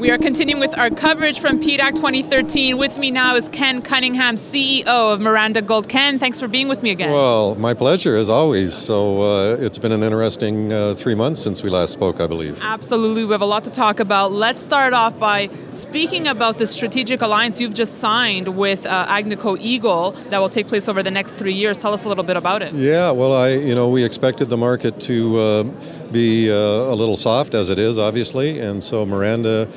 We are continuing with our coverage from PDAC 2013. With me now is Ken Cunningham, CEO of Miranda Gold. Ken, thanks for being with me again. Well, my pleasure, as always. So it's been an interesting 3 months since we last spoke, I believe. Absolutely. We have a lot to talk about. Let's start off by speaking about the strategic alliance you've just signed with Agnico Eagle that will take place over the next 3 years. Tell us a little bit about it. Yeah, well, we expected the market to be a little soft, as it is, obviously, and so Miranda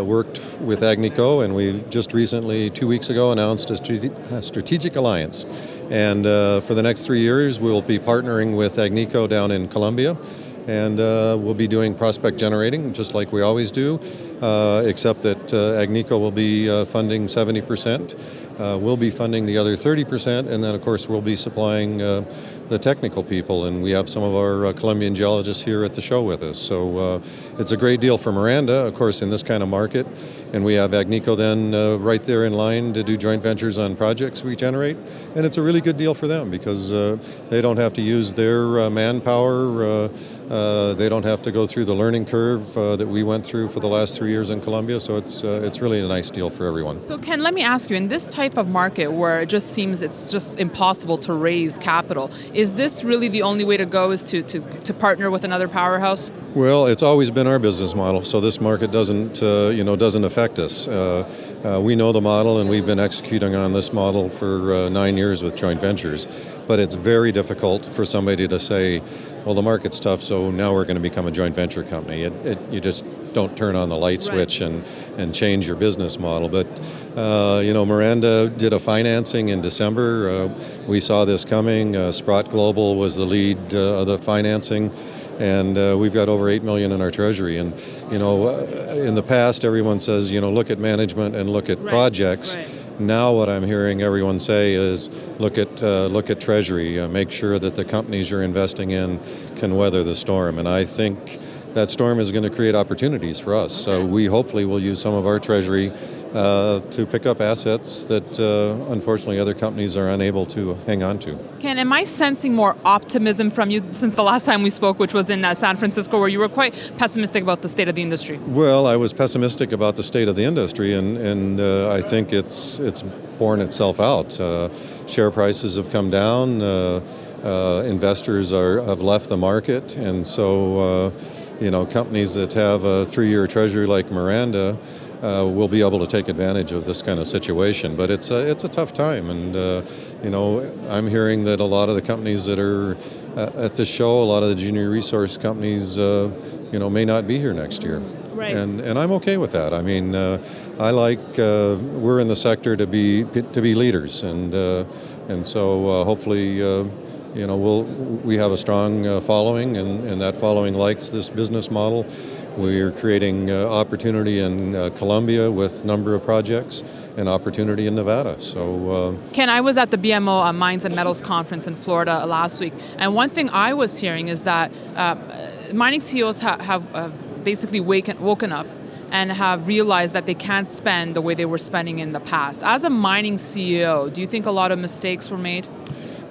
worked with Agnico, and we just recently, 2 weeks ago, announced a strategic alliance. And for the next 3 years, we'll be partnering with Agnico down in Colombia, and we'll be doing prospect generating, just like we always do, except that Agnico will be funding 70%. We'll be funding the other 30%, and then, of course, we'll be supplying the technical people, and we have some of our Colombian geologists here at the show with us. So it's a great deal for Miranda, of course, in this kind of market, and we have Agnico then right there in line to do joint ventures on projects we generate, and it's a really good deal for them because they don't have to use their manpower, they don't have to go through the learning curve that we went through for the last 3 years in Colombia, so it's really a nice deal for everyone. So Ken, let me ask you, in this type of market where it just seems it's just impossible to raise capital, is this really the only way to go, is to partner with another powerhouse? Well, it's always been our business model, so this market doesn't affect us. We know the model, and we've been executing on this model for 9 years with joint ventures. But it's very difficult for somebody to say, well, the market's tough, so now we're going to become a joint venture company. You just don't turn on the light switch and change your business model. But, Miranda did a financing in December. We saw this coming. Sprott Global was the lead of the financing. And we've got over $8 million in our treasury. And, in the past, everyone says, look at management and look at projects. Right. Now what I'm hearing everyone say is look at treasury, make sure that the companies you're investing in can weather the storm. And I think that storm is going to create opportunities for us. So we hopefully will use some of our treasury to pick up assets that unfortunately other companies are unable to hang on to. Ken, am I sensing more optimism from you since the last time we spoke, which was in San Francisco, where you were quite pessimistic about the state of the industry? Well, I was pessimistic about the state of the industry, and I think it's borne itself out. Share prices have come down, investors have left the market, and so companies that have a 3-year treasury like Miranda will be able to take advantage of this kind of situation. But it's a tough time, and I'm hearing that a lot of the companies that are at this show, a lot of the junior resource companies, may not be here next year. Right. And I'm okay with that. I mean, I like we're in the sector to be leaders, and so hopefully. We have a strong following, and that following likes this business model. We're creating opportunity in Colombia with a number of projects and opportunity in Nevada. So, Ken, I was at the BMO Mines and Metals Conference in Florida last week, and one thing I was hearing is that mining CEOs have basically woken up and have realized that they can't spend the way they were spending in the past. As a mining CEO, do you think a lot of mistakes were made?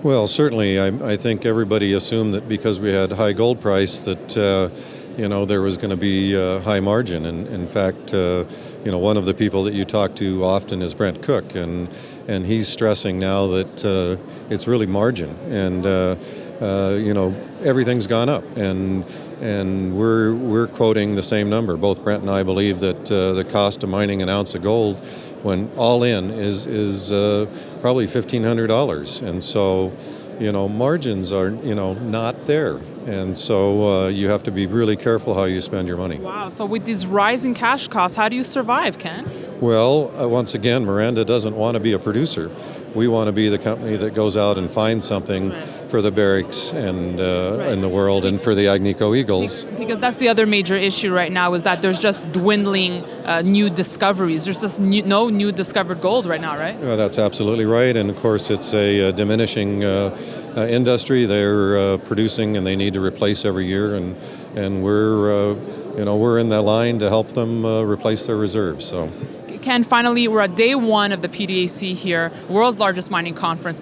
Well, certainly. I think everybody assumed that because we had high gold price that there was going to be high margin. And in fact, one of the people that you talk to often is Brent Cook, and he's stressing now that it's really margin, and everything's gone up, and we're quoting the same number. Both Brent and I believe that the cost of mining an ounce of gold, when all in, is probably $1,500, and so margins are not there, and so you have to be really careful how you spend your money. Wow! So with these rising cash costs, how do you survive, Ken? Well, once again, Miranda doesn't want to be a producer. We want to be the company that goes out and finds something for the Barricks and in the world, and for the Agnico Eagles. Because that's the other major issue right now, is that there's just dwindling new discoveries. There's just no new discovered gold right now, right? Well, that's absolutely right, and of course it's a diminishing industry. They're producing, and they need to replace every year, and we're in that line to help them replace their reserves. So. Ken, finally, we're at day one of the PDAC here, world's largest mining conference.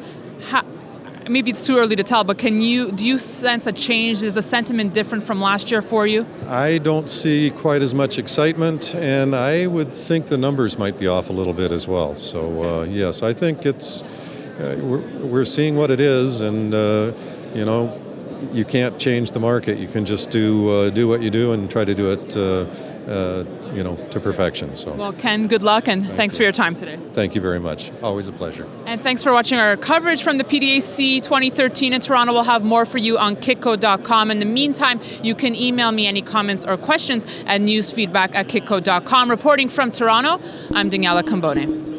maybe it's too early to tell, but do you sense a change? Is the sentiment different from last year for you? I don't see quite as much excitement, and I would think the numbers might be off a little bit as well. So yes, I think it's we're seeing what it is, and you can't change the market. You can just do what you do and try to do it to perfection. So. Well, Ken, good luck, and thanks for your time today. Thank you very much. Always a pleasure. And thanks for watching our coverage from the PDAC 2013 in Toronto. We'll have more for you on kitco.com. In the meantime, you can email me any comments or questions at newsfeedback@kitco.com. Reporting from Toronto, I'm Daniela Cambone.